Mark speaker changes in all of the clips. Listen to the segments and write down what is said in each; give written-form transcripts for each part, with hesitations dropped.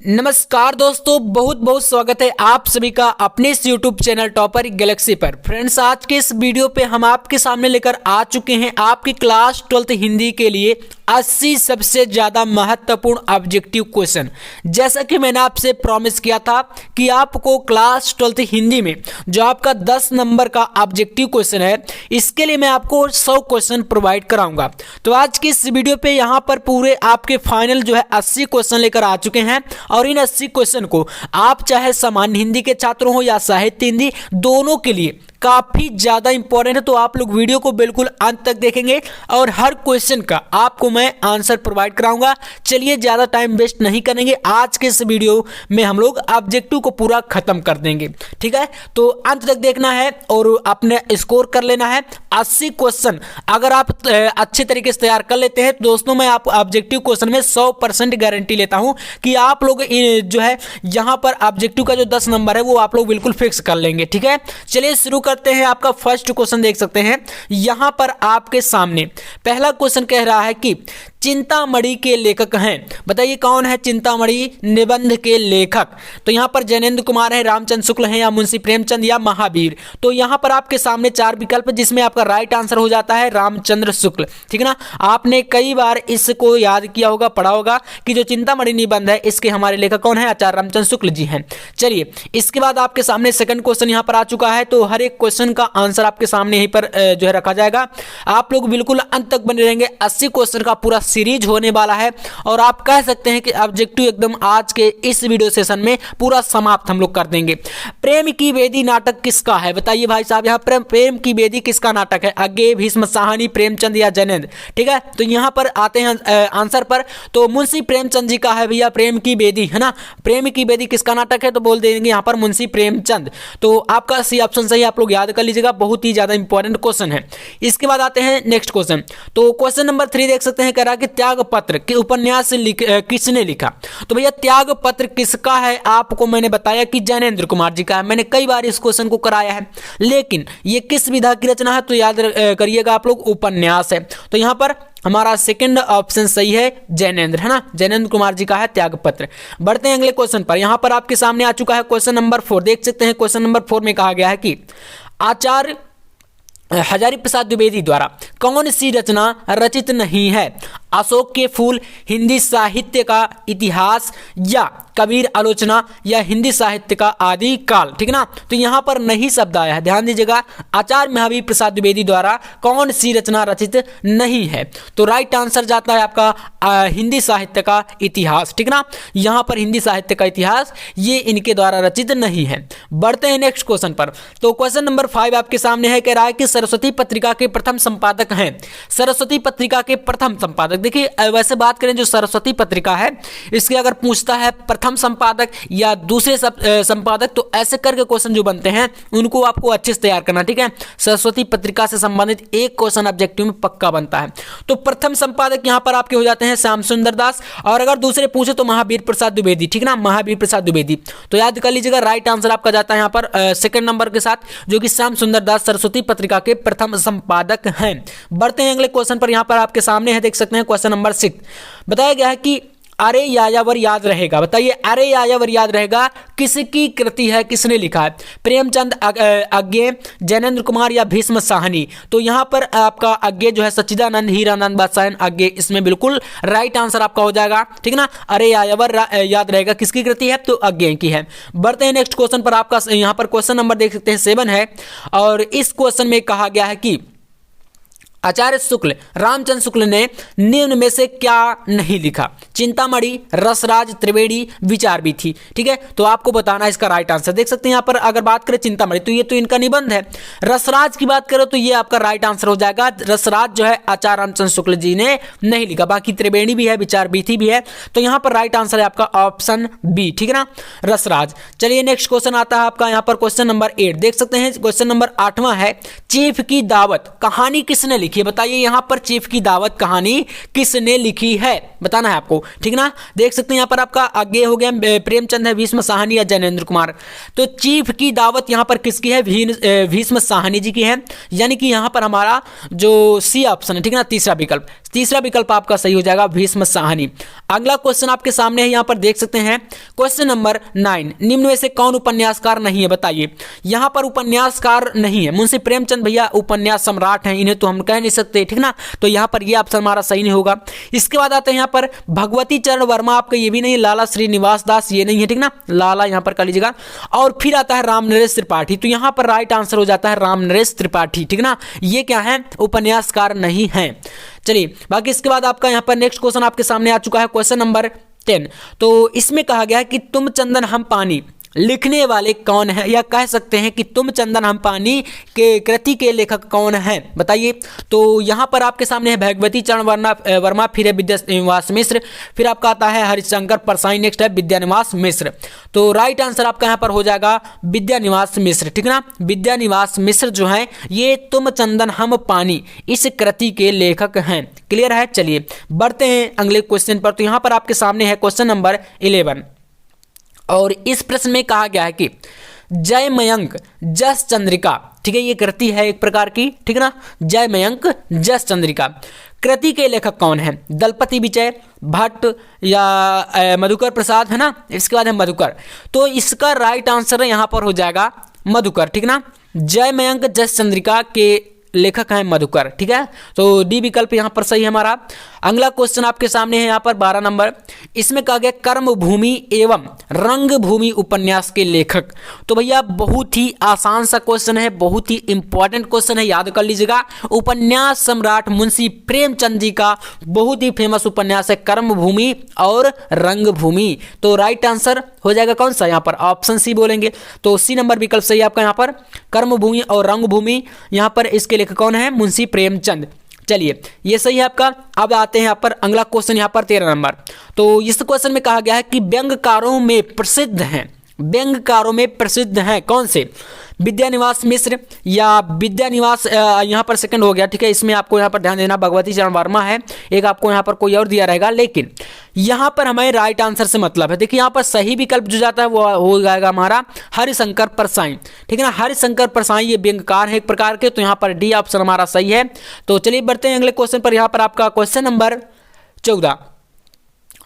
Speaker 1: नमस्कार दोस्तों, बहुत बहुत स्वागत है आप सभी का अपने इस YouTube चैनल टॉपर गैलेक्सी पर। फ्रेंड्स, आज के इस वीडियो पे हम आपके सामने लेकर आ चुके हैं आपकी क्लास 12th हिंदी के लिए 80 सबसे ज़्यादा महत्वपूर्ण ऑब्जेक्टिव क्वेश्चन। जैसा कि मैंने आपसे प्रॉमिस किया था कि आपको क्लास 12th हिंदी में जो आपका 10 नंबर का ऑब्जेक्टिव क्वेश्चन है, इसके लिए मैं आपको 100 क्वेश्चन प्रोवाइड कराऊंगा। तो आज की इस वीडियो पे यहाँ पर पूरे आपके फाइनल जो है 80 क्वेश्चन लेकर आ चुके हैं और इन 80 क्वेश्चन को आप चाहे सामान्य हिंदी के छात्र हो या साहित्य हिंदी, दोनों के लिए काफ़ी ज़्यादा इंपॉर्टेंट है। तो आप लोग वीडियो को बिल्कुल अंत तक देखेंगे और हर क्वेश्चन का आपको मैं आंसर प्रोवाइड कराऊंगा। चलिए ज़्यादा टाइम वेस्ट नहीं करेंगे, आज के इस वीडियो में हम लोग ऑब्जेक्टिव को पूरा खत्म कर देंगे। ठीक है, तो अंत तक देखना है और अपने स्कोर कर लेना है। 80 क्वेश्चन अगर आप अच्छे तरीके से तैयार कर लेते हैं तो दोस्तों, मैं आप ऑब्जेक्टिव क्वेश्चन में 100% गारंटी लेता हूं कि आप लोग जो है यहां पर ऑब्जेक्टिव का जो 10 नंबर है वो आप लोग बिल्कुल फिक्स कर लेंगे। ठीक है, चलिए शुरू करते हैं। आपका फर्स्ट क्वेश्चन देख सकते हैं यहां पर आपके सामने। पहला क्वेश्चन कह रहा है कि चिंतामणि के लेखक हैं। बताइए कौन है चिंतामणि निबंध के लेखक? तो यहां पर जैनेन्द्र कुमार है, रामचंद्र शुक्ल है, या मुंशी प्रेमचंद, या महावीर। तो यहां पर आपके सामने 4 विकल्प, जिसमें आपका राइट आंसर हो जाता है रामचंद्र शुक्ल। ठीक है ना, आपने कई बार इसको याद किया होगा, पढ़ा होगा कि जो चिंतामणि निबंध है इसके हमारे लेखक कौन है? आचार्य रामचंद्र शुक्ल जी हैं। चलिए, इसके बाद आपके सामने सेकंड क्वेश्चन यहां पर आ चुका है। तो हर एक क्वेश्चन का आंसर आपके सामने यहीं पर जो है रखा जाएगा। आप लोग बिल्कुल अंत तक बने रहेंगे। 80 क्वेश्चन का पूरा सीरीज होने वाला है और आप कह सकते हैं कि ऑब्जेक्टिव एकदम आज के इस वीडियो सेशन में पूरा समाप्त हम लोग कर देंगे। प्रेम की बेदी नाटक किसका है? बताइए भाई साहब, यहाँ प्रेम की बेदी किसका नाटक है? अज्ञेय, भीष्म साहनी, प्रेमचंद या जैनेन्द्र? ठीक है, तो यहाँ पर आते हैं आंसर पर। तो मुंशी प्रेमचंद जी का है भैया प्रेम की बेदी, है ना। प्रेम की बेदी किसका नाटक है? तो बोल देंगे यहाँ पर मुंशी प्रेमचंद। तो आपका सी ऑप्शन सही, आप लोग याद कर लीजिएगा, बहुत ही ज्यादा इंपॉर्टेंट क्वेश्चन है। इसके बाद आते हैं नेक्स्ट क्वेश्चन। तो क्वेश्चन नंबर 3 देख सकते हैं, कह रहा है कि त्याग पत्र के उपन्यास किसने लिखा? तो भैया त्याग पत्र किसका है? आपको मैंने बताया कि जैनेन्द्र कुमार जी का है। मैंने कई बार इस क्वेश्चन को कराया है, लेकिन ये किस विधा की रचना है? तो याद करिएगा आप लोग, उपन्यास है। तो यहां पर हमारा सेकंड ऑप्शन सही है, जैनेन्द्र, है ना। जैनेन्द्र कुमार जी का है त्यागपत्र। बढ़ते हैं अगले क्वेश्चन पर। यहां पर आपके सामने आ चुका है क्वेश्चन नंबर 4। देख सकते हैं क्वेश्चन नंबर 4 में कहा गया है कि आचार्य हजारी प्रसाद द्विवेदी द्वारा कौन सी रचना रचित नहीं है? अशोक के फूल, हिंदी साहित्य का इतिहास, या कबीर आलोचना, या हिंदी साहित्य का आदि काल? ठीक है ना, तो यहां पर नहीं शब्द आया है, ध्यान दीजिएगा। आचार्य महावीर प्रसाद द्विवेदी द्वारा कौन सी रचना रचित नहीं है? तो राइट आंसर जाता है आपका हिंदी साहित्य का इतिहास। ठीक है ना, यहां पर हिंदी साहित्य का इतिहास ये इनके द्वारा रचित नहीं है। बढ़ते हैं नेक्स्ट क्वेश्चन पर। तो क्वेश्चन नंबर 5 आपके सामने है, कह रहा है कि सरस्वती पत्रिका के प्रथम संपादक हैं। सरस्वती पत्रिका के प्रथम संपादक, देखिए वैसे बात करें जो सरस्वती पत्रिका है, इसके अगर पूछता है प्रथम संपादक या दूसरे संपादक, तो ऐसे करके क्वेश्चन जो बनते हैं उनको आपको अच्छे से तैयार करना। ठीक है, सरस्वती पत्रिका से संबंधित एक क्वेश्चन ऑब्जेक्टिव में पक्का बनता है। तो प्रथम संपादक यहां पर आपके हो जाते हैं श्याम सुंदर दास, और अगर दूसरे पूछे तो महावीर प्रसाद द्विवेदी। ठीक है ना, महावीर प्रसाद द्विवेदी। तो याद कर लीजिएगा, राइट आंसर आपका जाता है यहां पर सेकंड नंबर के साथ, जो कि श्याम सुंदर दास सरस्वती पत्रिका के प्रथम संपादक हैं। बढ़ते हैं अगले क्वेश्चन पर। यहां पर आपके सामने है, देख सकते हैं क्वेश्चन नंबर 6। बताया गया है कि अरे यायावर याद रहेगा। बताइए अरे यायावर याद रहेगा किसकी कृति है, किसने लिखा है? प्रेमचंद, अज्ञेय, जैनेन्द्र कुमार, या भीष्म साहनी? तो यहां पर आपका अज्ञेय जो है सच्चिदानंद हीरानंद बादशाह अज्ञेय, इसमें बिल्कुल राइट आंसर आपका हो जाएगा। ठीक है ना, अरे यायावर याद रहेगा किसकी कृति है? तो अज्ञेय की है। बढ़ते हैं नेक्स्ट क्वेश्चन पर। आपका यहां पर क्वेश्चन नंबर देख सकते हैं 7 है, और इस क्वेश्चन में कहा गया है कि आचार्य शुक्ल, रामचंद्र शुक्ल ने निम्न में से क्या नहीं लिखा? चिंतामणि, रसराज, त्रिवेणी, विचार भी थी। ठीक है, तो आपको बताना है इसका राइट आंसर। देख सकते हैं यहाँ पर अगर बात करें चिंतामणि, तो ये तो इनका निबंध है। रसराज की बात करें तो ये आपका राइट आंसर हो जाएगा। रसराज जो है आचार्य रामचंद्र शुक्ल जी ने नहीं लिखा। बाकी त्रिवेणी भी है, विचार भी थी भी है, तो यहाँ पर राइट आंसर है आपका ऑप्शन बी। ठीक है ना, रसराज। चलिए नेक्स्ट क्वेश्चन आता है आपका यहाँ पर क्वेश्चन नंबर 8। देख सकते हैं क्वेश्चन नंबर 8वां है, चीफ की दावत कहानी किसने लिखी है? बताइए यहां पर चीफ की दावत कहानी किसने लिखी है, बताना है आपको। ठीक ना, देख सकते हैं यहां पर आपका आगे हो गया प्रेमचंद है, भीष्म साहनी या जैनेन्द्र कुमार। तो चीफ की दावत यहां पर किसकी है? भीष्म साहनी जी की है, यानी कि यहां पर हमारा जो सी ऑप्शन है, ठीक है ना, तीसरा विकल्प तीसरा विकल्प आपका सही हो जाएगा भीष्म साहनी। अगला क्वेश्चन आपके सामने है, यहाँ पर देख सकते हैं क्वेश्चन नंबर 9, निम्न में से कौन उपन्यासकार नहीं है बताइए। यहाँ पर उपन्यासकार नहीं है, मुंशी प्रेमचंद भैया उपन्यास सम्राट हैं, इन्हें तो हम कह नहीं सकते, ठीक ना। तो यहाँ पर ये ऑप्शन हमारा सही नहीं होगा। इसके बाद आते हैं यहाँ पर भगवती चरण वर्मा, आपका ये भी नहीं, लाला श्रीनिवास दास ये नहीं है, ठीक ना, लाला यहाँ पर कर लीजिएगा। और फिर आता है रामनरेश त्रिपाठी, तो यहाँ पर राइट आंसर हो जाता है रामनरेश त्रिपाठी, ठीक ना, ये क्या है उपन्यासकार नहीं है। चलिए बाकी इसके बाद आपका यहाँ पर नेक्स्ट क्वेश्चन आपके सामने आ चुका है, क्वेश्चन नंबर 10। तो इसमें कहा गया है कि तुम चंदन हम पानी लिखने वाले कौन है, या कह सकते हैं कि तुम चंदन हम पानी के कृति के लेखक कौन है बताइए। तो यहाँ पर आपके सामने है भगवती चरण वर्मा, फिर है विद्यानिवास मिश्र, फिर आपका आता है हरिशंकर परसाई, नेक्स्ट है विद्यानिवास मिश्र। तो राइट आंसर आपका यहाँ पर हो जाएगा विद्यानिवास मिश्र, ठीक ना। विद्यानिवास मिश्र जो है ये तुम चंदन हम पानी इस कृति के लेखक हैं। क्लियर है। चलिए बढ़ते हैं अगले क्वेश्चन पर। तो यहाँ पर आपके सामने है क्वेश्चन नंबर 11, और इस प्रश्न में कहा गया है कि जय मयंक जस चंद्रिका, ठीक है, ये कृति है एक प्रकार की, ठीक है ना, जय मयंक जस चंद्रिका कृति के लेखक कौन है। दलपति विजय भट्ट या मधुकर प्रसाद, है ना। इसके बाद है मधुकर, तो इसका राइट आंसर यहाँ पर हो जाएगा मधुकर, ठीक ना। जय मयंक जस चंद्रिका के लेखक हैं मधुकर, ठीक है। तो डी विकल्प यहाँ पर सही है हमारा। अगला क्वेश्चन आपके सामने है यहाँ पर 12 नंबर, इसमें कहा गया कर्म भूमि एवं रंग भूमि उपन्यास के लेखक। तो भैया बहुत ही आसान सा क्वेश्चन है, बहुत ही इंपॉर्टेंट क्वेश्चन है, याद कर लीजिएगा। उपन्यास सम्राट मुंशी प्रेमचंद जी का बहुत ही फेमस उपन्यास है कर्म भूमि और रंग भूमि। तो राइट आंसर हो जाएगा कौन सा, यहाँ पर ऑप्शन सी बोलेंगे। तो सी नंबर विकल्प सही आपका यहाँ पर, कर्म भूमि और रंग भूमि। यहाँ पर इसके लेखक कौन है, मुंशी प्रेमचंद। चलिए ये सही है आपका। अब आते हैं यहाँ पर अगला क्वेश्चन, यहाँ पर 13 नंबर। तो इस क्वेश्चन में कहा गया है कि व्यंग्यकारों में प्रसिद्ध हैं, व्यंग्यकारों में प्रसिद्ध हैं कौन से, विद्यानिवास मिश्र या विद्यानिवास, यहाँ पर सेकंड हो गया, ठीक है। इसमें आपको यहाँ पर ध्यान देना भगवती चरण वर्मा है, एक आपको यहाँ पर कोई और दिया रहेगा, लेकिन यहाँ पर हमें राइट आंसर से मतलब है। देखिए यहाँ पर सही विकल्प जो जाता है वो हो जाएगा हमारा हरिशंकर परसाई, ठीक है ना। हरिशंकर परसाई ये व्यंग्यकार है एक प्रकार के, तो यहाँ पर डी ऑप्शन हमारा सही है। तो चलिए बढ़ते हैं अगले क्वेश्चन पर। यहाँ पर आपका क्वेश्चन नंबर 14,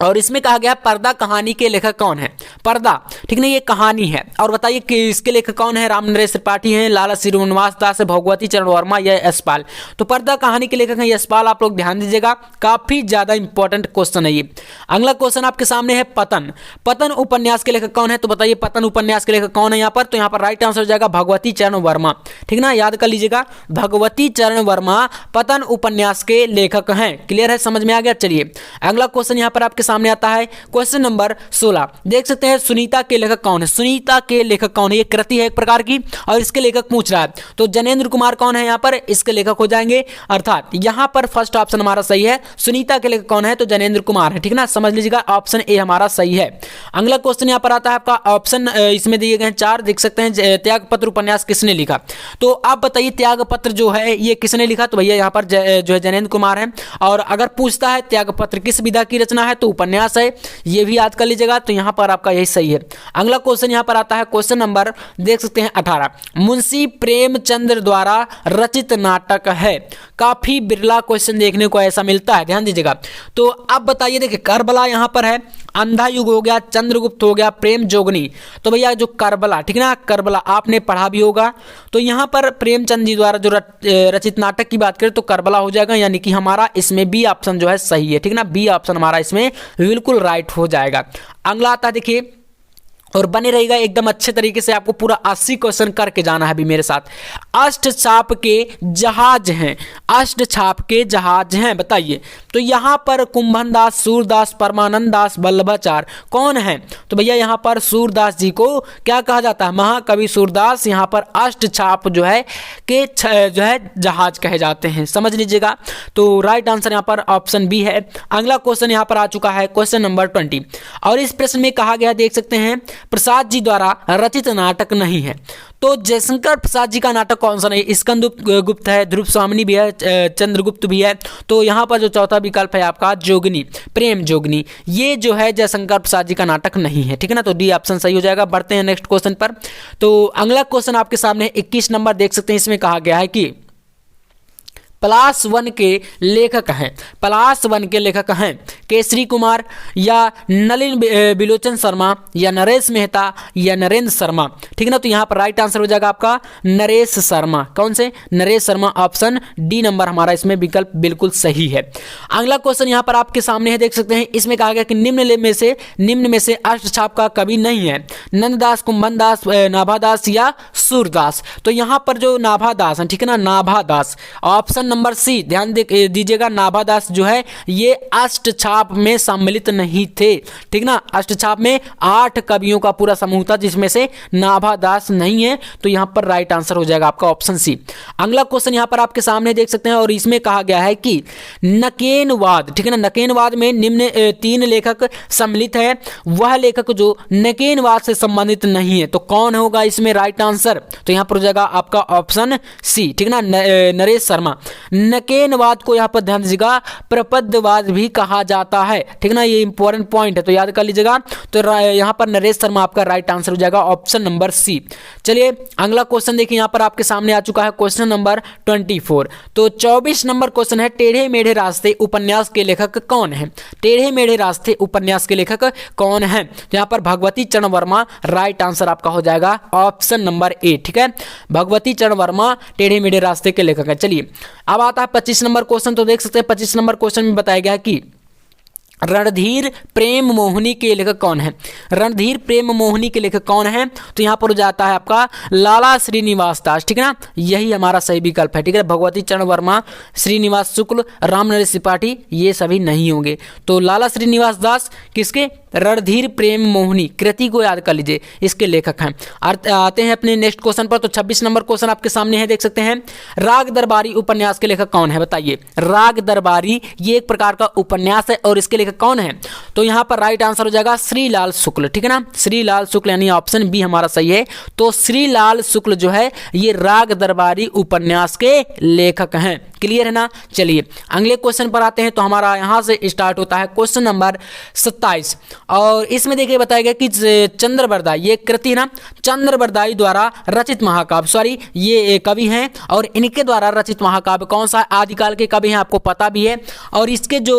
Speaker 1: और इसमें कहा गया पर्दा कहानी के लेखक कौन है। पर्दा, ठीक ना, ये कहानी है, और बताइए कि इसके लेखक कौन है। रामनरेश त्रिपाठी हैं, लाला श्रीनिवास दास है, भगवती चरण वर्मा या यशपाल। तो पर्दा कहानी के लेखक हैं यशपाल, आप लोग ध्यान दीजिएगा, काफी ज्यादा इंपॉर्टेंट क्वेश्चन है ये। अगला क्वेश्चन आपके सामने है पतन, पतन उपन्यास के लेखक कौन है। तो बताइए पतन उपन्यास के लेखक कौन है यहाँ पर। तो यहाँ पर राइट आंसर हो जाएगा भगवती चरण वर्मा, ठीक ना, याद कर लीजिएगा, भगवती चरण वर्मा पतन उपन्यास के लेखक हैं। क्लियर है, समझ में आ गया। चलिए अगला क्वेश्चन यहाँ पर आपके सामने आता है क्वेश्चन नंबर 16, देख सकते हैं सुनीता के लेखक कौन है। सुनीता के लेखक कौन है, ये कृति है एक प्रकार की, और इसके लेखक पूछ रहा है। तो जनेंद्र कुमार कौन है यहाँ पर, इसके लेखक हो जाएंगे, अर्थात यहाँ पर फर्स्ट ऑप्शन हमारा सही है। सुनीता के लेखक कौन है, तो जनेंद्र कुमार है, ठीक ना, समझ लीजिएगा, ऑप्शन ए हमारा सही है। अगला क्वेश्चन यहाँ पर आता है आपका ऑप्शन, इसमें दिए गए 4, देख सकते हैं त्यागपत्र उपन्यास किसने लिखा। तो आप बताइए त्यागपत्र जो है ये किसने लिखा। तो भैया यहाँ पर जो है जनेंद्र कुमार है। और अगर पूछता है त्यागपत्र किस विधा की रचना है, तो उपन्यास है, ये भी याद कर लीजिएगा। तो यहाँ पर आपका यही सही है। अगला क्वेश्चन यहाँ पर आता है क्वेश्चन नंबर देख सकते हैं 18, मुंशी प्रेमचंद द्वारा रचित नाटक है। काफी बिरला क्वेश्चन देखने को ऐसा मिलता है, ध्यान दीजिएगा। तो अब बताइए, देखिए करबला यहाँ पर है, अंधा युग हो गया, चंद्रगुप्त हो गया, प्रेम जोगनी। तो भैया जो करबला, ठीक ना, करबला आपने पढ़ा भी होगा। तो यहाँ पर प्रेमचंद जी द्वारा जो रचित नाटक की बात करें तो करबला हो जाएगा, यानी कि हमारा इसमें बी ऑप्शन जो है सही है, ठीक ना, बी ऑप्शन हमारा इसमें बिल्कुल राइट हो जाएगा। अगला आता है, देखिए, और बने रहेगा एकदम अच्छे तरीके से, आपको पूरा 80 क्वेश्चन करके जाना है अभी मेरे साथ। अष्टछाप के जहाज हैं, अष्टछाप के जहाज हैं, बताइए। तो यहाँ पर कुंभन दास, सूरदास, परमानंद दास, वल्लभाचार्य कौन है। तो भैया यहाँ पर सूरदास जी को क्या कहा जाता है, महाकवि सूरदास यहाँ पर अष्टछाप जो है के जो है जहाज कहे जाते हैं, समझ लीजिएगा। तो राइट आंसर यहाँ पर ऑप्शन बी है। अगला क्वेश्चन यहाँ पर आ चुका है क्वेश्चन नंबर 20, और इस प्रश्न में कहा गया, देख सकते हैं, प्रसाद जी द्वारा रचित नाटक नहीं है। तो जयशंकर प्रसाद जी का नाटक कौन सा नहीं, स्कंद गुप्त है, ध्रुव स्वामिनी भी है, चंद्रगुप्त भी है। तो यहाँ पर जो चौथा विकल्प है आपका जोगनी, प्रेम जोगनी, ये जो है जयशंकर प्रसाद जी का नाटक नहीं है, ठीक है ना। तो डी ऑप्शन सही हो जाएगा। बढ़ते हैं नेक्स्ट क्वेश्चन पर। तो अगला क्वेश्चन आपके सामने 21 नंबर देख सकते हैं, इसमें कहा गया है कि +1 के लेखक हैं, +1 के लेखक हैं केसरी कुमार या नलिन बिलोचन शर्मा या नरेश मेहता या नरेंद्र शर्मा, ठीक है ना। तो यहाँ पर राइट आंसर हो जाएगा आपका नरेश शर्मा। कौन से? Naresh Sharma. Option D number हमारा इसमें विकल्प बिल्कुल सही है। अगला क्वेश्चन यहाँ पर आपके सामने है, देख सकते हैं। इसमें कहा गया कि निम्न में से अष्टछाप का कवि नहीं है, नंददास, कुंभनदास, नाभादास या सूरदास। तो यहाँ पर जो नाभादास है, ठीक है ना, नाभादास, ऑप्शन नंबर सी ध्यान दीजिएगा। नाभादास जो है ये अष्टछाप में सम्मिलित नहीं थे, ठीक ना। अष्टछाप में 8 कवियों का पूरा समूह था, जिसमें से नाभादास नहीं है। तो यहाँ पर राइट आंसर हो जाएगा आपका ऑप्शन सी। अगला क्वेश्चन यहाँ पर आपके सामने देख सकते हैं, और इसमें कहा गया है कि नकेनवाद, ठीक है ना, नकेनवाद में निम्न 3 लेखक सम्मिलित है, वह लेखक जो नकेनवाद से संबंधित नहीं है। तो कौन होगा इसमें राइट आंसर? तो यहाँ पर हो जाएगा आपका ऑप्शन सी, ठीक ना, नरेश शर्मा। नकेनवाद को यहाँ पर ध्यान दीजिएगा प्रपदवाद भी कहा जाता है, ठीक ना, ये इंपॉर्टेंट पॉइंट है, तो याद कर लीजिएगा। तो यहाँ पर नरेश शर्मा आपका राइट आंसर हो जाएगा ऑप्शन नंबर सी। चलिए अगला क्वेश्चन देखिए, यहाँ पर आपके सामने आ चुका है क्वेश्चन नंबर 24। तो 24 नंबर क्वेश्चन है, टेढ़े मेढ़े रास्ते उपन्यास के लेखक कौन है? टेढ़े मेढ़े रास्ते उपन्यास के लेखक कौन है? तो यहाँ पर भगवती चरण वर्मा राइट आंसर आपका हो जाएगा ऑप्शन नंबर ए, ठीक है। भगवती चरण वर्मा टेढ़े मेढ़े रास्ते के लेखक है। चलिए अब आता है 25 नंबर क्वेश्चन। तो देख सकते हैं 25 नंबर क्वेश्चन में बताया गया कि रणधीर प्रेम मोहिनी के लेखक कौन है? रणधीर प्रेम मोहिनी के लेखक कौन है? तो यहाँ पर हो जाता है आपका लाला श्रीनिवास दास, ठीक है ना, यही हमारा सही विकल्प है, ठीक है। भगवती चरण वर्मा, श्रीनिवास शुक्ल, राम नरेश त्रिपाठी ये सभी नहीं होंगे। तो लाला श्रीनिवास दास किसके? रणधीर प्रेम मोहिनी कृति को याद कर लीजिए, इसके लेखक हैं। आते हैं अपने नेक्स्ट क्वेश्चन पर। तो 26 नंबर क्वेश्चन आपके सामने है, देख सकते हैं। राग दरबारी उपन्यास के लेखक कौन है? बताइए। राग दरबारी ये एक प्रकार का उपन्यास है, और इसके लेखक कौन है? तो यहाँ पर राइट आंसर हो जाएगा श्रीलाल शुक्ल, ठीक है ना, श्रीलाल शुक्ल, यानी ऑप्शन बी हमारा सही है। तो श्रीलाल शुक्ल जो है ये राग दरबारी उपन्यास के लेखक हैं। क्लियर है ना। चलिए अगले क्वेश्चन पर आते हैं। तो हमारा यहाँ से स्टार्ट होता है क्वेश्चन नंबर 27, और इसमें देखिए बताया गया कि चंद्रबरदाई ये कृति है ना, चंद्रबरदाई द्वारा रचित महाकाव्य, सॉरी ये कवि हैं, और इनके द्वारा रचित महाकाव्य कौन सा है? आदिकाल के कवि हैं, आपको पता भी है। और इसके जो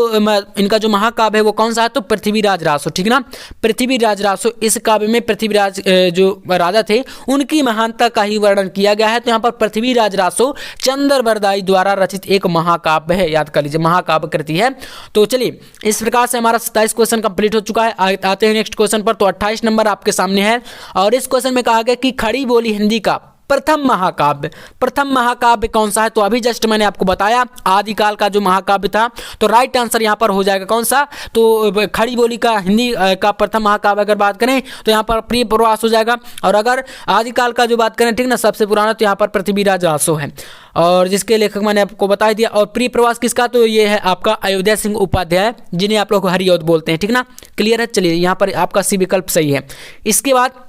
Speaker 1: इनका जो महाकाव्य है वो कौन सा है? तो पृथ्वीराज रासो, ठीक है ना, पृथ्वीराज रासो। इस काव्य में पृथ्वीराज जो राजा थे उनकी महानता का ही वर्णन किया गया है। तो यहाँ पर पृथ्वीराज रासो चंद्रबरदाई द्वारा रचित एक महाकाव्य है, याद कर लीजिए, महाकाव्य कृति है। तो चलिए इस प्रकार से हमारा 27 क्वेश्चन कंप्लीट हो चुका है। आते हैं नेक्स्ट क्वेश्चन पर। तो 28 नंबर आपके सामने है, और इस क्वेश्चन में कहा गया कि खड़ी बोली हिंदी का प्रथम महाकाव्य कौन सा है? तो अभी जस्ट मैंने आपको बताया आदिकाल का जो महाकाव्य था। तो राइट आंसर यहाँ पर हो जाएगा कौन सा? तो खड़ी बोली का हिंदी का प्रथम महाकाव्य अगर बात करें तो यहाँ पर प्रिय प्रवास हो जाएगा। और अगर आदिकाल का जो बात करें, ठीक ना, सबसे पुराना, तो यहाँ पर पृथ्वीराज रासो है, और जिसके लेखक मैंने आपको बता दिया। और प्रिय प्रवास किसका? तो ये है आपका अयोध्या सिंह उपाध्याय, जिन्हें आप लोग हरिऔध बोलते हैं, ठीक ना। क्लियर है। चलिए यहाँ पर आपका सी विकल्प सही है। इसके बाद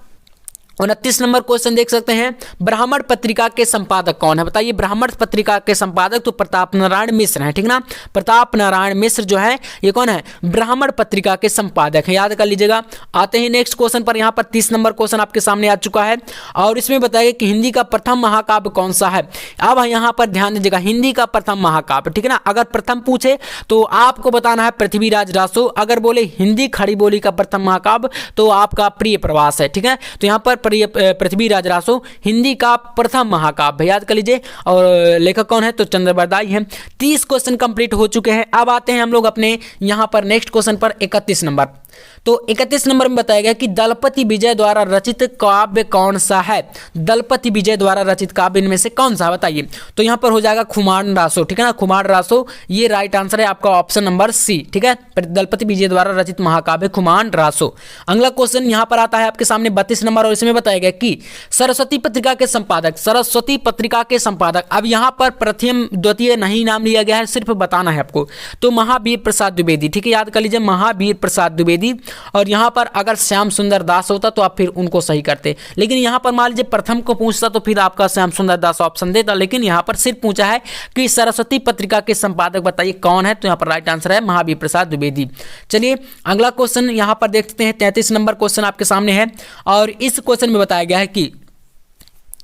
Speaker 1: 29 नंबर क्वेश्चन देख सकते हैं। ब्राह्मण पत्रिका के संपादक कौन है? बताइए। ब्राह्मण पत्रिका के संपादक तो प्रताप नारायण मिश्र हैं, ठीक ना, प्रताप नारायण मिश्र जो है ये कौन है? ब्राह्मण पत्रिका के संपादक हैं, याद कर लीजिएगा। आते हैं नेक्स्ट क्वेश्चन पर। यहाँ पर 30 नंबर क्वेश्चन आपके सामने आ चुका है, और इसमें बताया कि हिंदी का प्रथम महाकाव्य कौन सा है। अब यहाँ पर ध्यान दीजिएगा, हिंदी का प्रथम महाकाव्य, ठीक है ना। अगर प्रथम पूछे तो आपको बताना है पृथ्वीराज रासो, अगर बोले हिंदी खड़ी बोली का प्रथम महाकाव्य तो आपका प्रिय प्रवास है, ठीक है। तो यहाँ पर पृथ्वीराज रासो हिंदी का प्रथम महाकाव्य, याद कर लीजिए। और लेखक कौन है? तो चंद्रबरदाई हैं। 30 क्वेश्चन कंप्लीट हो चुके हैं। अब आते हैं हम लोग अपने यहाँ पर नेक्स्ट क्वेश्चन पर 31 नंबर। तो 31 नंबर में बताया गया कि दलपति विजय द्वारा रचित काव्य कौन सा है? दलपति विजय द्वारा रचित काव्य इनमें से कौन सा? बताइए। तो यहाँ पर हो जाएगा खुमान रासो, ठीक है ना, खुमान रासो ये राइट आंसर है आपका ऑप्शन नंबर सी, ठीक है। दलपति विजय द्वारा रचित महाकाव्य खुमान रासो। अगला क्वेश्चन यहाँ पर आता है आपके सामने 32 नंबर, और इसमें बताया गया कि सरस्वती पत्रिका के संपादक, सरस्वती पत्रिका के संपादक, अब यहाँ पर प्रथम द्वितीय नहीं नाम लिया गया है, सिर्फ बताना है आपको। तो महावीर प्रसाद द्विवेदी, ठीक है, याद कर लीजिए, महावीर प्रसाद द्विवेदी। और यहाँ पर अगर श्याम सुंदर दास होता तो आप फिर उनको सही करते, लेकिन यहाँ पर मान लीजिए प्रथम को पूछता तो फिर आपका श्याम सुंदर दास ऑप्शन देता, लेकिन यहाँ पर सिर्फ पूछा है कि सरस्वती पत्रिका के संपादक बताइए कौन है। तो यहाँ पर राइट आंसर है महावीर प्रसाद द्विवेदी। चलिए अगला क्वेश्चन यहाँ पर देखते हैं। 33 नंबर क्वेश्चन आपके सामने है, और इस क्वेश्चन में बताया गया है कि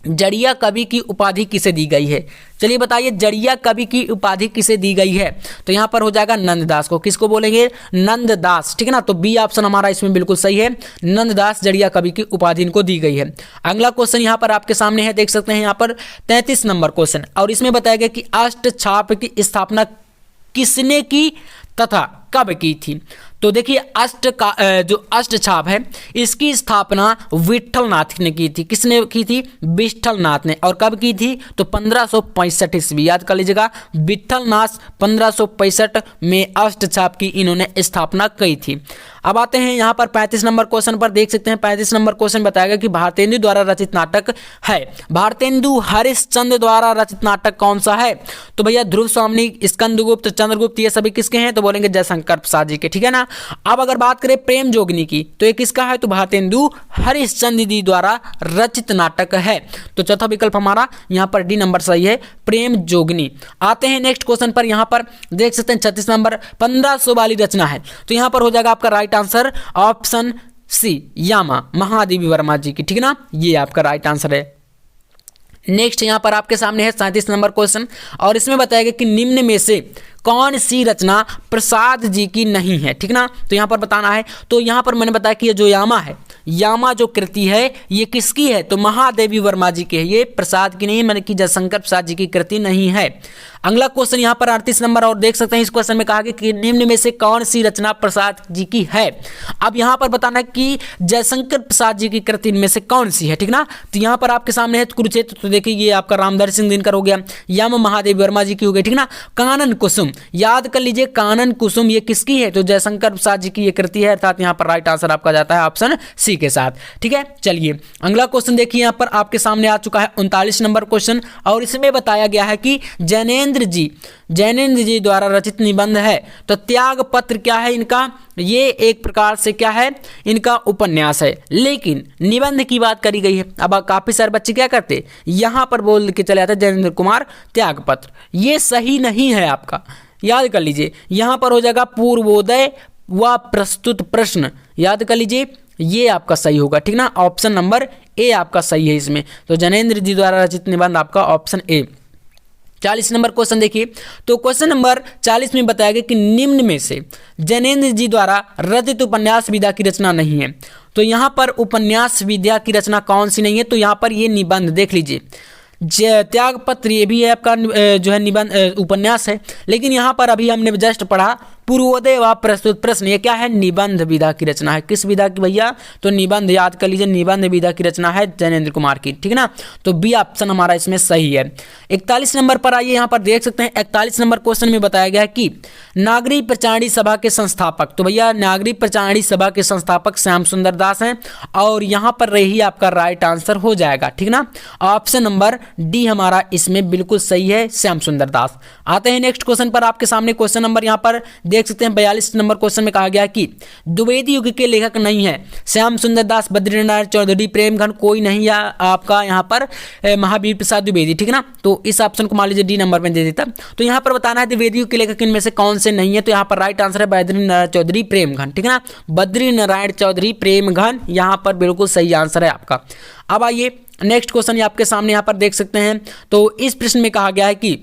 Speaker 1: जड़िया कवि की उपाधि किसे दी गई है? चलिए बताइए, जड़िया कवि की उपाधि किसे दी गई है? तो यहाँ पर हो जाएगा नंददास को। किसको बोलेंगे? नंददास, ठीक है ना। तो बी ऑप्शन हमारा इसमें बिल्कुल सही है, नंददास जड़िया कवि की उपाधि इनको दी गई है। अगला क्वेश्चन यहाँ पर आपके सामने है, देख सकते हैं यहाँ पर 33 नंबर क्वेश्चन, और इसमें बताया गया कि अष्टछाप की स्थापना किसने की तथा कब की थी? तो देखिए, जो अष्टछाप है इसकी स्थापना विट्ठलनाथ ने की थी। किसने की थी? विट्ठलनाथ ने। और कब की थी? तो 1565 ईस्वी, याद कर लीजिएगा, विट्ठलनाथ 1565 में अष्टछाप की इन्होंने स्थापना की थी। अब आते हैं यहाँ पर 35 नंबर क्वेश्चन पर, देख सकते हैं 35 नंबर क्वेश्चन बताएगा कि भारतेंदु द्वारा रचित नाटक है। भारतेंदु हरिश्चंद्र द्वारा रचित नाटक कौन सा है? तो भैया ध्रुव स्वामी, स्कंदगुप्त, चंद्रगुप्त, ये सभी किसके हैं? तो बोलेंगे जयशंकर प्रसाद जी के, ठीक है ना। अब अगर बात करें प्रेम जोगिनी की, तो ये किसका है? तो भारतेंदु हरिश्चंद्र जी द्वारा रचित नाटक है। तो चौथा विकल्प हमारा यहाँ पर डी नंबर सही है, प्रेम जोगिनी। आते हैं नेक्स्ट क्वेश्चन पर, यहाँ पर देख सकते हैं 36 नंबर, 1500 वाली रचना है। तो यहाँ पर हो जाएगा आपका राइट आंसर ऑप्शन सी, यामा महादेवी वर्मा जी की, ठीक है ना, ये आपका राइट आंसर है। नेक्स्ट यहाँ पर आपके सामने है 37 नंबर क्वेश्चन, और इसमें बताया कि निम्न में से कौन सी रचना प्रसाद जी की नहीं है, ठीक ना। तो यहाँ पर बताना है। तो यहाँ पर मैंने बताया कि ये जो यामा है, यामा जो कृति है ये किसकी है? तो महादेवी वर्मा जी की है, ये प्रसाद की नहीं, मैंने कि जयशंकर प्रसाद जी की कृति नहीं है। अगला क्वेश्चन यहाँ पर 38 नंबर, और देख सकते हैं इस क्वेश्चन में कहा कि निम्न में से कौन सी रचना प्रसाद जी की है। अब यहाँ पर बताना है कि जयशंकर प्रसाद जी की कृति इनमें से कौन सी है, ठीक ना। तो यहाँ पर आपके सामने है कुरुक्षेत्र, तो देखिए ये आपका रामधारी सिंह दिनकर हो गया, यामा महादेवी वर्मा जी की हो गई, ठीक ना। कानन कुसुम, याद कर लीजिए, कानन कुसुम ये किसकी है? तो जयशंकर प्रसाद जी की ये कृति है, अर्थात यहाँ पर राइट आंसर आपका जाता है ऑप्शन सी के साथ, ठीक है। चलिए अगला क्वेश्चन देखिए, यहाँ पर आपके सामने आ चुका है 39 नंबर क्वेश्चन, और इसमें बताया गया है कि जैनेन्द्र जी द्वारा रचित निबंध है। तो त्याग पत्र क्या है इनका? ये एक प्रकार से क्या है? इनका उपन्यास है, लेकिन निबंध की बात करी गई है। अब काफी सारे बच्चे क्या करते, यहाँ पर बोल के चले आते जैनेन्द्र कुमार त्यागपत्र, ये सही नहीं है आपका, याद कर लीजिए। यहाँ पर हो जाएगा पूर्वोदय व प्रस्तुत प्रश्न, याद कर लीजिए, ये आपका सही होगा, ठीक ना। ऑप्शन नंबर ए आपका सही है इसमें। तो जैनेन्द्र जी द्वारा रचित निबंध आपका ऑप्शन ए। 40 नंबर क्वेश्चन देखिए, तो क्वेश्चन नंबर 40 में बताया गया कि निम्न में से जैनेन्द्र जी द्वारा रचित उपन्यास विधा की रचना नहीं है। तो यहाँ पर उपन्यास विधा की रचना कौन सी नहीं है? तो यहाँ पर ये निबंध देख लीजिए, त्यागपत्र ये भी है आपका जो है निबंध उपन्यास है, लेकिन यहाँ पर अभी हमने जस्ट पढ़ा पूर्वोदय व प्रस्तुत प्रश्न, ये क्या है? निबंध विधा की रचना है। किस विधा की भैया? तो निबंध, याद कर लीजिए, निबंध विधा की रचना है जैनेन्द्र कुमार की, ठीक है ना। तो बी ऑप्शन हमारा इसमें सही है। 41 नंबर पर आइए, यहाँ पर देख सकते हैं 41 नंबर क्वेश्चन में बताया गया है कि नागरिक प्रचारणी सभा के संस्थापक, तो भैया नागरिक प्रचारणी सभा के संस्थापक श्याम सुंदर दास हैं, और यहाँ पर रही आपका राइट आंसर हो जाएगा, ठीक ना। ऑप्शन नंबर डी हमारा इसमें बिल्कुल सही है, श्याम सुंदर दास। आते हैं नेक्स्ट क्वेश्चन पर, आपके सामने क्वेश्चन नंबर यहाँ पर देख सकते हैं 42 नंबर क्वेश्चन में कहा गया कि द्विवेदी युग के लेखक नहीं है श्याम सुंदर दास, बद्रीनारायण चौधरी, प्रेमघन, कोई नहीं, या आपका यहाँ पर महावीर प्रसाद द्विवेदी, ठीक ना। तो इस ऑप्शन को मान लीजिए डी नंबर में दे देता। तो यहाँ पर बताना है द्विवेदी युग के लेखक इनमें से कौन से नहीं है। तो यहाँ पर राइट आंसर है बद्रीनारायण चौधरी, प्रेमघन, ठीक है ना। बद्रीनारायण चौधरी, प्रेमघन यहाँ पर बिल्कुल सही आंसर है आपका। अब आइए नेक्स्ट क्वेश्चन आपके सामने यहाँ पर देख सकते हैं। तो इस प्रश्न में कहा गया है कि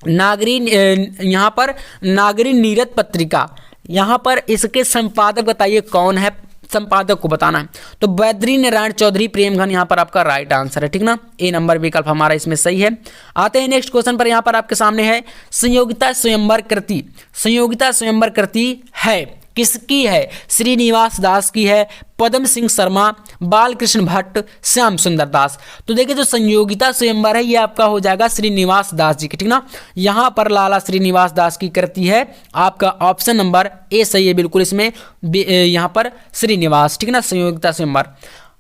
Speaker 1: यहाँ पर नागरी नीरद पत्रिका, यहाँ पर इसके संपादक बताइए कौन है, संपादक को बताना है। तो बद्रीनारायण चौधरी, प्रेमघन यहाँ पर आपका राइट आंसर है, ठीक ना। ए नंबर विकल्प हमारा इसमें सही है। आते हैं नेक्स्ट क्वेश्चन पर, यहाँ पर आपके सामने है संयोगिता स्वयंवर कृति। संयोगिता स्वयंवर कृति है किसकी है? श्रीनिवास दास की है, पद्म सिंह शर्मा, बालकृष्ण भट्ट, श्याम सुंदर दास। तो देखिए जो संयोगिता स्वयंवर है ये आपका हो जाएगा श्रीनिवास दास जी की, ठीक ना। यहाँ पर लाला श्रीनिवास दास की कृति है, आपका ऑप्शन नंबर ए सही है बिल्कुल इसमें, यहाँ पर श्रीनिवास, ठीक ना, संयोगिता स्वयंवर।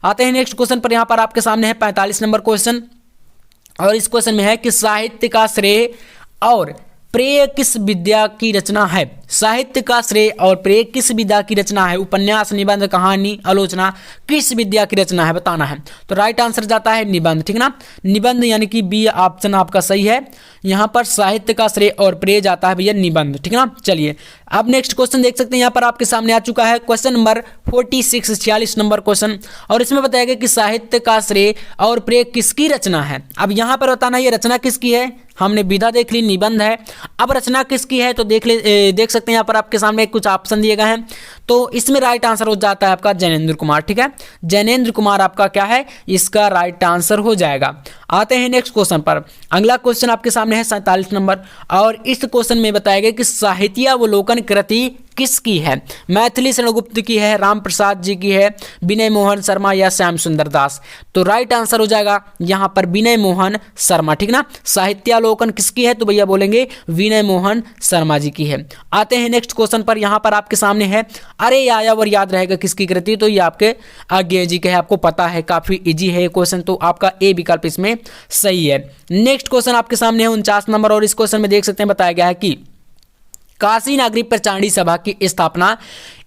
Speaker 1: आते हैं नेक्स्ट क्वेश्चन पर, यहाँ पर आपके सामने है 45 नंबर क्वेश्चन, और इस क्वेश्चन में है कि साहित्य का श्रेय और प्रेय किस विद्या की रचना है? साहित्य का श्रेय और प्रेय किस विधा की रचना है? उपन्यास, निबंध, कहानी, आलोचना, किस विद्या की रचना है बताना है। तो राइट आंसर जाता है निबंध, ठीक ना। निबंध यानी कि बी ऑप्शन आपका सही है। यहाँ पर साहित्य का श्रेय और प्रेय जाता है भैया निबंध, ठीक ना। चलिए अब नेक्स्ट क्वेश्चन देख सकते हैं, यहाँ पर आपके सामने आ चुका है क्वेश्चन नंबर 46, 46 नंबर क्वेश्चन, और इसमें बताया गया कि साहित्य का श्रेय और प्रेय किसकी रचना है। अब यहाँ पर बताना ये रचना किसकी है। हमने विधा देख ली, निबंध है, अब रचना किसकी है तो देख सकते हैं यहाँ पर आपके सामने कुछ ऑप्शन दिए गए हैं। तो इसमें राइट आंसर हो जाता है आपका जैनेंद्र कुमार, ठीक है। जैनेंद्र कुमार आपका क्या है, इसका राइट आंसर हो जाएगा। आते हैं नेक्स्ट क्वेश्चन पर। अगला क्वेश्चन आपके सामने है 47 नंबर, और इस क्वेश्चन में बताया गया कि साहित्यावलोकन कृति किसकी है। मैथिली शरण गुप्त की है, राम प्रसाद जी की है, विनय मोहन शर्मा या श्याम सुंदर दास। तो राइट आंसर हो जाएगा यहाँ पर विनय मोहन शर्मा, ठीक ना। साहित्यावलोकन किसकी है तो भैया बोलेंगे विनय मोहन शर्मा जी की है। आते हैं नेक्स्ट क्वेश्चन पर। यहाँ पर आपके सामने है अरे यायावर याद रहेगा किसकी कृति, तो ये आपके आज्ञा जी के है, आपको पता है, काफी इजी है ये क्वेश्चन, तो आपका ए विकल्प इसमें सही है। नेक्स्ट क्वेश्चन आपके सामने है 49 नंबर, और इस क्वेश्चन में देख सकते हैं बताया गया है कि काशी नागरिक प्रचारणी सभा की स्थापना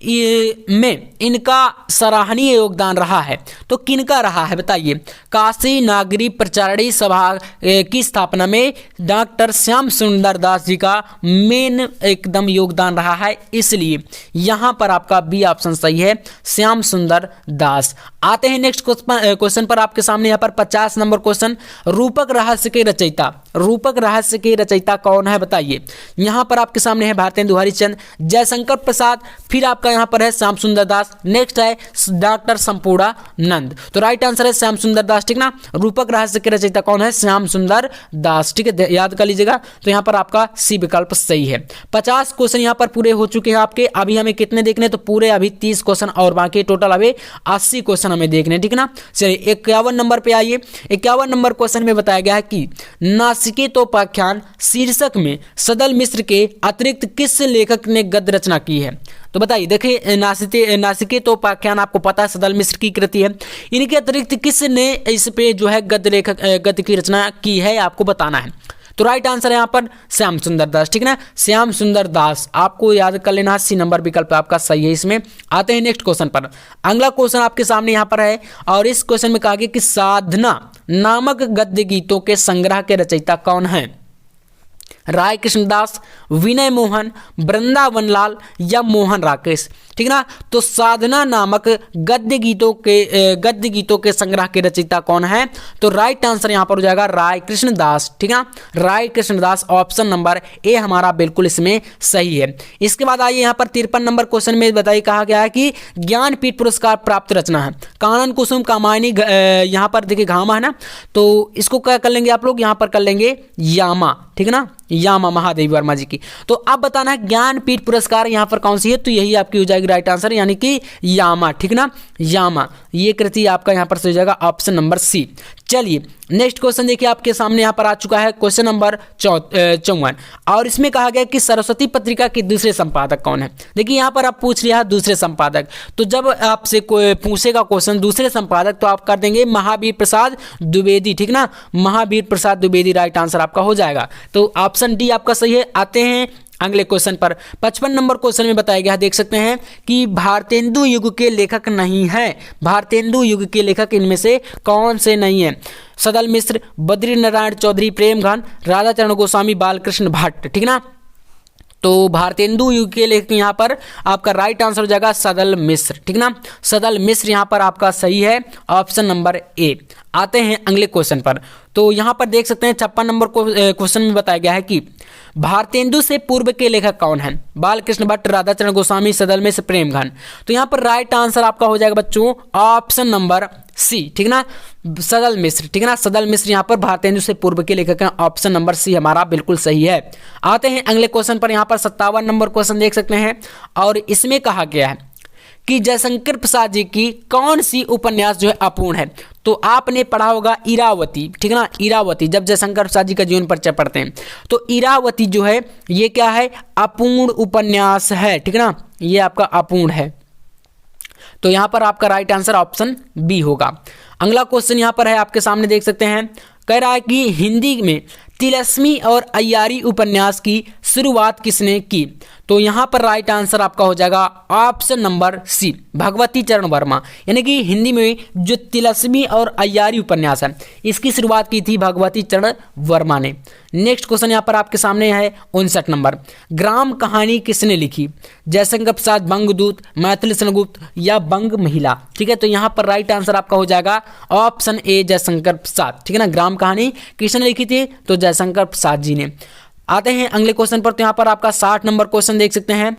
Speaker 1: में इनका सराहनीय योगदान रहा है। तो किनका रहा है बताइए। काशी नागरिक प्रचारणी सभा की स्थापना में डॉक्टर श्याम सुंदर दास जी का मेन एकदम योगदान रहा है, इसलिए यहाँ पर आपका बी ऑप्शन सही है, श्याम सुंदर दास। आते हैं नेक्स्ट क्वेश्चन पर। आपके सामने यहाँ पर 50 नंबर क्वेश्चन, रूपक रहस्य के रचयिता, रूपक रहस्य के रचयिता कौन है बताइए। यहाँ पर आपके सामने है भारतेंदु हरिश्चंद्र, जयशंकर प्रसाद, फिर आपका यहाँ पर है श्याम सुंदर दास, नेक्स्ट है डॉक्टर संपूर्णा नंद। तो राइट आंसर है श्याम सुंदर दास, ठीक ना। रूपक रहस्य के रचयिता कौन है, श्याम सुंदर दास, ठीक है, याद कर लीजिएगा। तो यहाँ पर आपका सी विकल्प सही है। 50 क्वेश्चन यहाँ पर पूरे हो चुके हैं आपके। अभी हमें कितने देखने, तो पूरे अभी 30 क्वेश्चन और बाकी, टोटल अभी 80 क्वेश्चन हमें देखने, ठीक ना। चलिए 51 नंबर पे आइए। 51 नंबर क्वेश्चन में बताया गया है कि नासिकेतोपाख्यान शीर्षक में सदल मिश्र के अतिरिक्त किस लेखक ने गद्य रचना की है। तो बताइए, देखिए नासिकेतोपाख्यान आपको पता है सदल मिश्र की कृति है, इनके अतिरिक्त किसने इस पे जो है गद्य की रचना की है आपको बताना है। तो राइट आंसर है यहाँ पर श्याम सुंदर दास, ठीक ना। श्याम सुंदर दास आपको याद कर लेना, 80 नंबर विकल्प आपका सही है इसमें। आते हैं नेक्स्ट क्वेश्चन पर। अगला क्वेश्चन आपके सामने यहाँ पर है, और इस क्वेश्चन में कहा गया कि साधना नामक गद्य गीतों के संग्रह के रचयिता कौन है। राय कृष्णदास, विनय मोहन, वृंदावन लाल या मोहन राकेश, ठीक ना। तो साधना नामक गद्य गीतों के संग्रह के रचयिता कौन है, तो राइट आंसर यहां पर हो जाएगा राय कृष्णदास, ठीक ना। राय कृष्णदास, ऑप्शन नंबर ए हमारा बिल्कुल इसमें सही है। इसके बाद आइए यहाँ पर 53 नंबर क्वेश्चन में बताइए, कहा गया है कि ज्ञानपीठ पुरस्कार प्राप्त रचना है। कानन कुसुम कामायनी, यहाँ पर देखिए घामा है ना, तो इसको क्या कर लेंगे आप लोग, यहाँ पर कर लेंगे यामा, ठीक है ना, यामा महादेवी वर्मा जी की। तो अब बताना है ज्ञानपीठ पुरस्कार यहाँ पर कौन सी है, तो यही आपकी हो जाएगी राइट आंसर, यानी कि यामा, ठीक ना। यामा ये कृति आपका यहाँ पर से हो जाएगा ऑप्शन नंबर सी। चलिए नेक्स्ट क्वेश्चन देखिए, आपके सामने यहाँ पर आ चुका है क्वेश्चन नंबर 54, और इसमें कहा गया कि सरस्वती पत्रिका के दूसरे संपादक कौन है। देखिए यहाँ पर आप पूछ लिया दूसरे संपादक, तो जब आपसे कोई पूछेगा क्वेश्चन दूसरे संपादक तो आप कर देंगे महावीर प्रसाद द्विवेदी, ठीक ना। महावीर प्रसाद द्विवेदी राइट आंसर आपका हो जाएगा, तो ऑप्शन डी आपका सही है। आते हैं अगले क्वेश्चन पर। 55 नंबर क्वेश्चन में बताया गया, देख सकते हैं कि भारतेंदु युग के लेखक नहीं है। भारतेंदु युग के लेखक इनमें से कौन से नहीं है। सदल मिश्र, बद्री नारायण चौधरी, प्रेमघन, राधाचरण गोस्वामी, बालकृष्ण भट्ट, ठीक ना। तो भारतेंदु युग के लेखक यहाँ पर आपका राइट आंसर हो जाएगा सदल मिश्र, ठीक ना। सदल मिश्र यहाँ पर आपका सही है, ऑप्शन नंबर ए। आते हैं अगले क्वेश्चन पर। तो यहाँ पर देख सकते हैं 56 नंबर क्वेश्चन में बताया गया है कि भारतेंदु से पूर्व के लेखक कौन हैं। बालकृष्ण भट्ट, राधाचरण गोस्वामी, सदल मिश्र, प्रेमघन। तो यहाँ पर राइट आंसर आपका हो जाएगा बच्चों ऑप्शन नंबर सी, ठीक ना, सदल मिश्र, ठीक ना। सदल मिश्र यहाँ पर भारतेंदु से पूर्व के लेखक हैं, ऑप्शन नंबर सी हमारा बिल्कुल सही है। आते हैं अगले क्वेश्चन पर। यहाँ पर 57 नंबर क्वेश्चन देख सकते हैं, और इसमें कहा गया है कि जयशंकर प्रसाद जी की कौन सी उपन्यास जो है अपूर्ण है। तो आपने पढ़ा होगा इरावती, ठीक ना। इरावती, जब जयशंकर प्रसाद जी का जीवन परिचय पढ़ते हैं तो इरावती जो है ये क्या है, अपूर्ण उपन्यास है, ठीक ना, ये आपका अपूर्ण है। तो यहाँ पर आपका राइट आंसर ऑप्शन बी होगा। अगला क्वेश्चन यहाँ पर है आपके सामने देख सकते हैं, कह रहा है कि हिंदी में तिलस्मी और अय्यारी उपन्यास की शुरुआत किसने की? तो यहाँ पर राइट आंसर आपका हो जाएगा ऑप्शन नंबर सी, भगवती चरण वर्मा। यानी कि हिंदी में जो तिलस्मी और अय्यारी उपन्यास है इसकी शुरुआत की थी भगवती चरण वर्मा ने। नेक्स्ट क्वेश्चन यहाँ पर आपके सामने है 59 नंबर, ग्राम कहानी किसने लिखी? जयशंकर प्रसाद बंगदूत, मैथिली सेनगुप्त या बंग महिला? ठीक है, तो यहाँ पर राइट आंसर आपका हो जाएगा ऑप्शन ए, जयशंकर प्रसाद। ठीक है ना, ग्राम कहानी किसने लिखी थी? तो जयशंकर प्रसाद जी ने। आते हैं अगले क्वेश्चन पर। तो यहाँ पर आपका 60 नंबर क्वेश्चन देख सकते हैं।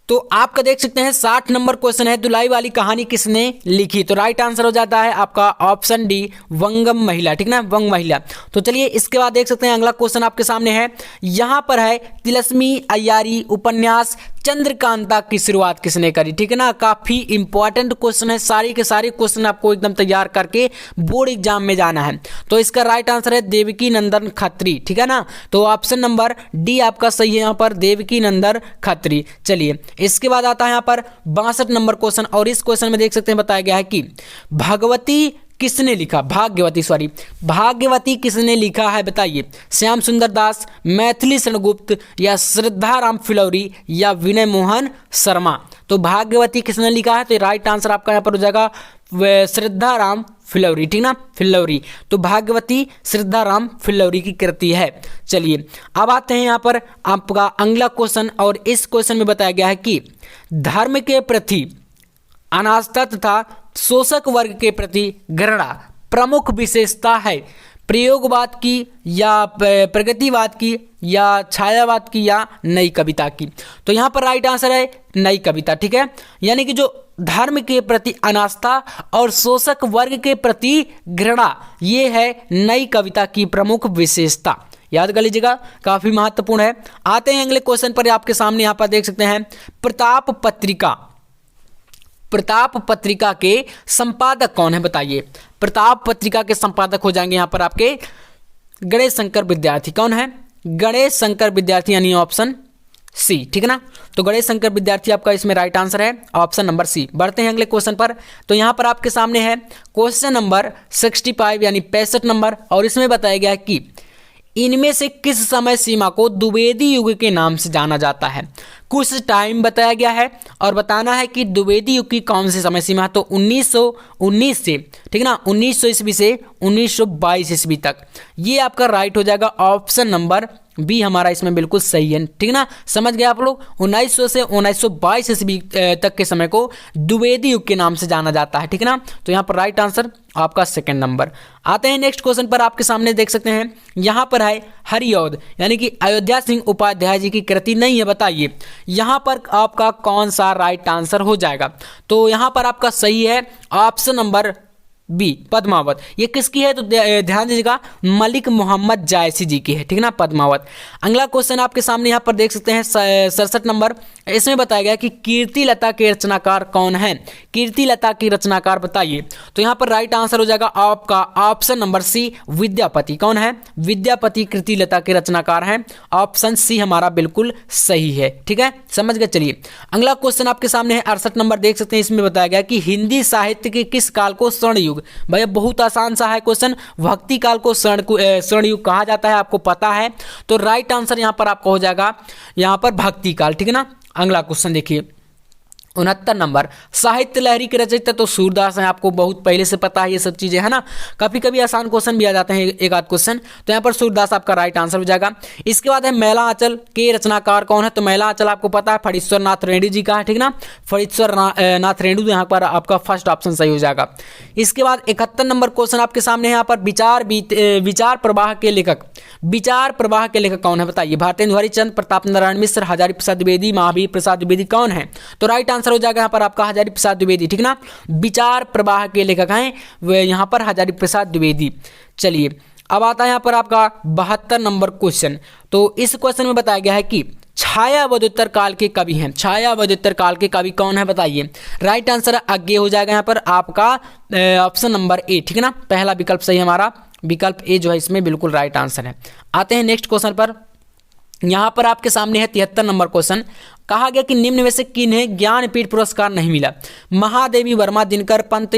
Speaker 1: तो आपका देख सकते हैं 60 नंबर क्वेश्चन है, दुलाई वाली कहानी किसने लिखी? तो राइट आंसर हो जाता है आपका ऑप्शन डी, वंगम महिला। ठीक ना, वंग महिला। तो चलिए इसके बाद देख सकते हैं अगला क्वेश्चन आपके सामने है। यहाँ पर है तिलस्मी अय्यारी उपन्यास चंद्रकांता की शुरुआत किसने करी? ठीक है ना, काफी इंपॉर्टेंट क्वेश्चन है, सारी के सारे क्वेश्चन आपको एकदम तैयार करके बोर्ड एग्जाम में जाना है। तो इसका राइट आंसर है देवकी नंदन खत्री। ठीक है ना, तो ऑप्शन नंबर डी आपका सही है यहाँ पर, देवकी नंदन खत्री। चलिए इसके बाद आता है यहाँ पर 62 नंबर क्वेश्चन, और इस क्वेश्चन में देख सकते हैं बताया गया है कि भागवती किसने लिखा? भाग्यवती किसने लिखा है बताइए? श्याम सुंदर दास, मैथिली सेनगुप्त या श्रद्धाराम फिलौरी या विनय मोहन शर्मा? तो भाग्यवती किसने लिखा है? तो राइट आंसर आपका यहाँ पर हो जाएगा श्रद्धाराम फिलौरी। ठीक ना, फिलौरी। तो भाग्यवती श्रद्धाराम फिलौरी की कृति है। चलिए अब आते हैं यहाँ पर आपका अगला क्वेश्चन, और इस क्वेश्चन में बताया गया है कि धर्म के प्रति अनास्था तथा शोषक वर्ग के प्रति घृणा प्रमुख विशेषता है। प्रयोगवाद की या प्रगतिवाद की या छायावाद की या नई कविता की? तो यहाँ पर राइट आंसर है नई कविता। ठीक है, यानी कि जो धर्म के प्रति अनास्था और शोषक वर्ग के प्रति घृणा, ये है नई कविता की प्रमुख विशेषता। याद कर लीजिएगा, काफी महत्वपूर्ण है। आते हैं अगले क्वेश्चन पर। आपके सामने यहाँ पर देख सकते हैं प्रताप पत्रिका के संपादक कौन है बताइए? प्रताप पत्रिका के संपादक हो जाएंगे यहाँ पर आपके गणेश शंकर विद्यार्थी। कौन है? गणेश शंकर विद्यार्थी, यानी ऑप्शन सी। ठीक है ना, तो गणेश शंकर विद्यार्थी आपका इसमें राइट आंसर है, ऑप्शन नंबर सी। बढ़ते हैं अगले क्वेश्चन पर। तो यहाँ पर आपके सामने है क्वेश्चन नंबर 65 यानी 65 नंबर, और इसमें बताया गया है कि इनमें से किस समय सीमा को द्विवेदी युग के नाम से जाना जाता है? कुछ टाइम बताया गया है और बताना है कि द्विवेदी युग की कौन सी समय सीमा। तो 1919 से, ठीक है ना, 1900 ईस्वी से 1922 ईस्वी तक। ये आपका राइट हो जाएगा, ऑप्शन नंबर बी हमारा इसमें बिल्कुल सही है। ठीक है ना, समझ गए आप लोग। 1900 से 1922 ईस्वी तक के समय को द्विवेदी युग के नाम से जाना जाता है। ठीक है ना, तो यहाँ पर राइट आंसर आपका सेकंड नंबर। आते हैं नेक्स्ट क्वेश्चन पर। आपके सामने देख सकते हैं यहाँ पर है हरिऔध, यानी कि अयोध्या सिंह उपाध्याय जी की कृति नहीं है, बताइए यहाँ पर आपका कौन सा राइट आंसर हो जाएगा? तो यहाँ पर आपका सही है ऑप्शन नंबर बी, पद्मावत। ये किसकी है? तो ध्यान दीजिएगा, मलिक मोहम्मद जायसी जी की है। ठीक है ना, पद्मावत। अगला क्वेश्चन आपके सामने यहाँ पर देख सकते हैं 67 नंबर। इसमें बताया गया कि कीर्तिलता के रचनाकार कौन है? कीर्तिलता की रचनाकार बताइए। तो यहाँ पर राइट आंसर हो जाएगा आपका ऑप्शन नंबर सी, विद्यापति। कौन है? विद्यापति कीर्तिलता के रचनाकार हैं, ऑप्शन सी हमारा बिल्कुल सही है। ठीक है, समझ गए। चलिए अगला क्वेश्चन आपके सामने है 68 नंबर, देख सकते हैं। इसमें बताया गया कि हिंदी साहित्य के किस काल को स्वर्ण युग? भैया बहुत आसान सा है क्वेश्चन, भक्ति काल को स्वर्ण युग कहा जाता है, आपको पता है। तो राइट आंसर यहाँ पर आपको हो जाएगा यहाँ पर भक्ति काल। ठीक है ना, अगला क्वेश्चन देखिए 69 नंबर, साहित्य लहरी के रचयिता तो सूरदास हैं, आपको बहुत पहले से पता है ये सब चीजें, है ना। कभी कभी आसान क्वेश्चन भी आ जाते हैं, एक आध क्वेश्चन। तो यहाँ पर सूरदास आपका राइट आंसर हो जाएगा। इसके बाद है मैला आंचल के रचनाकार कौन है? तो मैला आंचल आपको पता है फणीश्वर नाथ रेड्डी जी का है। ठीक ना, फणीश्वर नाथ रेड्डी, यहाँ पर आपका फर्स्ट ऑप्शन सही हो जाएगा। इसके बाद 71 नंबर क्वेश्चन आपके सामने यहाँ पर विचार प्रवाह के लेखक कौन है बताइए? भारतेंदु हरिश्चंद्र, प्रताप नारायण मिश्र, हजारी प्रसाद द्विवेदी, महावीर प्रसाद द्विवेदी कौन है? तो राइट आंसर हो जाएगा यहाँ पर आपका हजारी प्रसाद द्विवेदी। ठीक ना, विचार प्रवाह के लेखक हैं वे यहाँ पर हजारी प्रसाद द्विवेदी। चलिए अब आता है यहाँ पर आपका 72 नंबर क्वेश्चन। तो इस क्वेश्चन में बताया गया है कि छायावदोत्तर काल के कवि हैं। छायावदोत्तर काल के कवि कौन है बताइए? राइट आंसर आगे हो जाएगा यहाँ पर आपका ऑप्शन नंबर ए। ठीक है ना, पहला विकल्प सही हमारा, विकल्प ए जो है इसमें बिल्कुल राइट आंसर है। आते हैं नेक्स्ट क्वेश्चन पर। यहाँ पर आपके सामने है 73 नंबर क्वेश्चन, कहा गया कि निम्न में से किन्हें ज्ञानपीठ पुरस्कार नहीं मिला? महादेवी वर्मा, दिनकर पंत,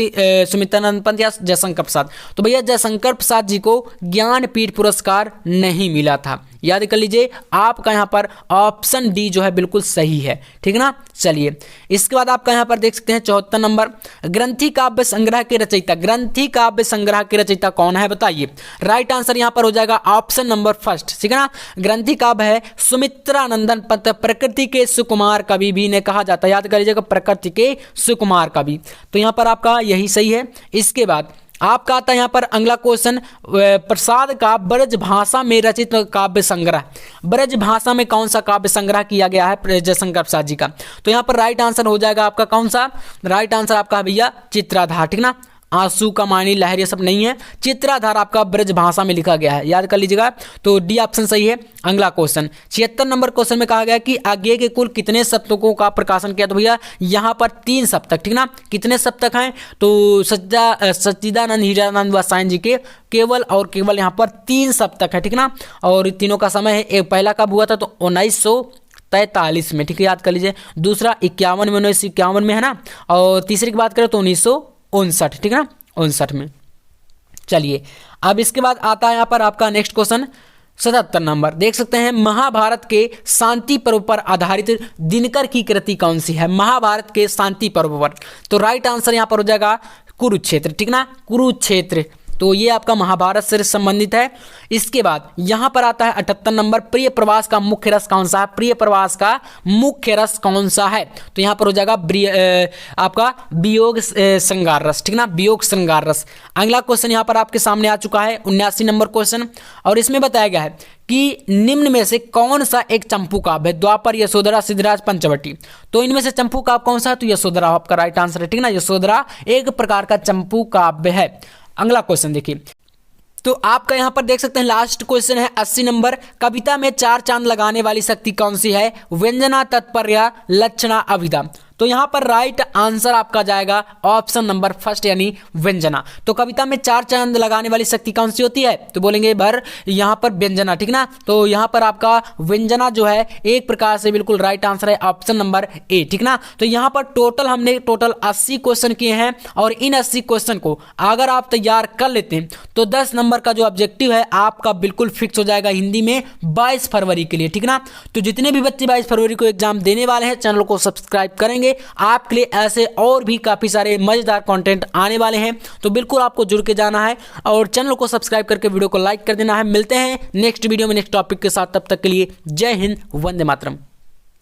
Speaker 1: सुमित्रानंद पंत या जयशंकर प्रसाद? तो भैया जयशंकर प्रसाद जी को ज्ञानपीठ पुरस्कार नहीं मिला था। याद कर लीजिए, आपका यहाँ पर ऑप्शन डी जो है बिल्कुल सही है, ठीक है ना। चलिए इसके बाद आपका यहाँ पर देख सकते हैं 74 नंबर, ग्रंथि काव्य संग्रह के रचयिता, ग्रंथि काव्य संग्रह के रचयिता कौन है बताइए? राइट आंसर यहाँ पर हो जाएगा ऑप्शन नंबर फर्स्ट, ठीक है ना। ग्रंथि काव्य है सुमित्रानंदन पंत, प्रकृति के सुकुमार कवि भी ने कहा जाता है। याद कर लीजिएगा, प्रकृति के सुकुमार कवि, तो यहाँ पर आपका यही सही है। इसके बाद आपका आता है यहाँ पर अगला क्वेश्चन, प्रसाद का ब्रज भाषा में रचित काव्य संग्रह, ब्रज भाषा में कौन सा काव्य संग्रह किया गया है जयशंकर प्रसाद जी का? तो यहाँ पर राइट आंसर हो जाएगा आपका कौन सा? राइट आंसर आपका भैया चित्राधार, ठीक ना। आंसू कमानी लहर ये सब नहीं है, चित्राधार आपका ब्रज भाषा में लिखा गया है, याद कर लीजिएगा। तो डी ऑप्शन सही है। अगला क्वेश्चन 76 नंबर क्वेश्चन में कहा गया कि आगे के कुल कितने सप्तकों का प्रकाशन किया? तो भैया यहाँ पर 3 सप्तक, ठीक ना। कितने सप्तक हैं? तो सच्चिदानंद, हीरानंद व सायन जी के केवल और केवल यहाँ पर 3 सप्तक है, ठीक ना। और तीनों का समय है, एक पहला कब हुआ था? तो 1943 में, ठीक है, याद कर लीजिए। दूसरा 51 में, 1951 में है ना। और तीसरी की बात करें तो 1959, ठीक है ना, 59 में। चलिए अब इसके बाद आता है यहाँ पर आपका नेक्स्ट क्वेश्चन 77 नंबर, देख सकते हैं महाभारत के शांति पर्व पर आधारित दिनकर की कृति कौन सी है? महाभारत के शांति पर्व पर, तो राइट आंसर यहाँ पर हो जाएगा कुरुक्षेत्र, ठीक ना, कुरुक्षेत्र। तो ये आपका महाभारत से संबंधित है। इसके बाद यहाँ पर आता है 78 नंबर, प्रिय प्रवास का मुख्य रस कौन सा है? प्रिय प्रवास का मुख्य रस कौन सा है? तो यहाँ पर हो जाएगा आपका वियोग श्रृंगार रस, ठीक ना, वियोग श्रृंगार रस। अगला क्वेश्चन यहाँ पर आपके सामने आ चुका है 79 नंबर क्वेश्चन, और इसमें बताया गया है कि निम्न में से कौन सा एक चंपू काव्य है? द्वापर, यशोधरा, सिद्धराज, पंचवटी? तो इनमें से चंपू काव्य कौन सा है? तो यशोधरा आपका राइट आंसर है, ठीक ना। यशोधरा एक प्रकार का चंपू काव्य है। अगला क्वेश्चन देखिए, तो आपका यहां पर देख सकते हैं लास्ट क्वेश्चन है 80 नंबर, कविता में 4 चांद लगाने वाली शक्ति कौन सी है? व्यंजना, तात्पर्य, लक्षणा, अभिधा? तो यहां पर राइट आंसर आपका जाएगा ऑप्शन नंबर फर्स्ट यानी व्यंजना। तो कविता में 4 चांद लगाने वाली शक्ति कौन सी होती है? तो बोलेंगे भर यहां पर व्यंजना, ठीक ना। तो यहां पर आपका व्यंजना जो है एक प्रकार से बिल्कुल राइट आंसर है ऑप्शन नंबर ए, ठीक ना। तो यहां पर हमने 80 क्वेश्चन किए हैं, और इन 80 क्वेश्चन को अगर आप तैयार कर लेते हैं तो 10 नंबर का जो ऑब्जेक्टिव है आपका बिल्कुल फिक्स हो जाएगा हिंदी में 22 फरवरी के लिए, ठीक ना। तो जितने भी बच्चे 22 फरवरी को एग्जाम देने वाले हैं, चैनल को सब्सक्राइब करेंगे, आपके लिए ऐसे और भी काफी सारे मजेदार कंटेंट आने वाले हैं। तो बिल्कुल आपको जुड़ के जाना है और चैनल को सब्सक्राइब करके वीडियो को लाइक कर देना है। मिलते हैं नेक्स्ट वीडियो में नेक्स्ट टॉपिक के साथ, तब तक के लिए जय हिंद, वंदे मातरम।